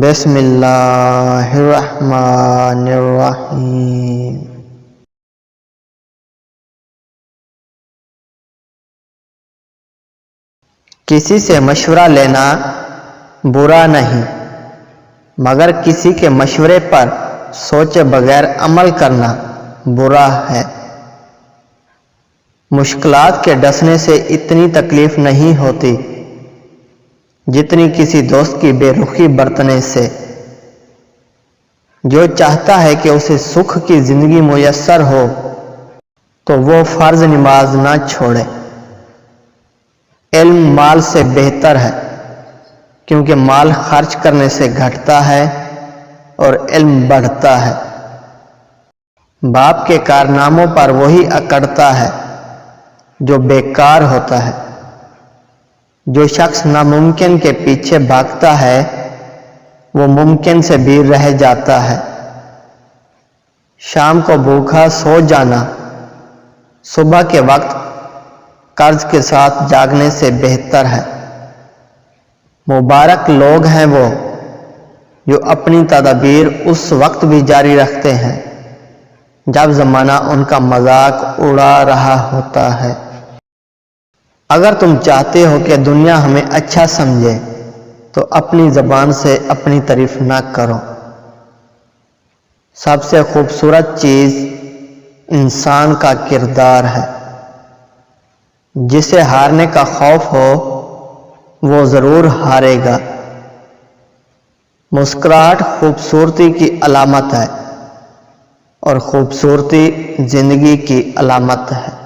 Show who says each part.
Speaker 1: بسم اللہ الرحمن الرحیم۔ کسی سے مشورہ لینا برا نہیں، مگر کسی کے مشورے پر سوچے بغیر عمل کرنا برا ہے۔ مشکلات کے ڈسنے سے اتنی تکلیف نہیں ہوتی جتنی کسی دوست کی بے رخی برتنے سے۔ جو چاہتا ہے کہ اسے سکھ کی زندگی میسر ہو تو وہ فرض نماز نہ چھوڑے۔ علم مال سے بہتر ہے، کیونکہ مال خرچ کرنے سے گھٹتا ہے اور علم بڑھتا ہے۔ باپ کے کارناموں پر وہی اکڑتا ہے جو بیکار ہوتا ہے۔ جو شخص ناممکن کے پیچھے بھاگتا ہے وہ ممکن سے بھی رہ جاتا ہے۔ شام کو بھوکا سو جانا صبح کے وقت قرض کے ساتھ جاگنے سے بہتر ہے۔ مبارک لوگ ہیں وہ جو اپنی تدابیر اس وقت بھی جاری رکھتے ہیں جب زمانہ ان کا مذاق اڑا رہا ہوتا ہے۔ اگر تم چاہتے ہو کہ دنیا ہمیں اچھا سمجھے تو اپنی زبان سے اپنی تعریف نہ کرو۔ سب سے خوبصورت چیز انسان کا کردار ہے۔ جسے ہارنے کا خوف ہو وہ ضرور ہارے گا۔ مسکراہٹ خوبصورتی کی علامت ہے اور خوبصورتی زندگی کی علامت ہے۔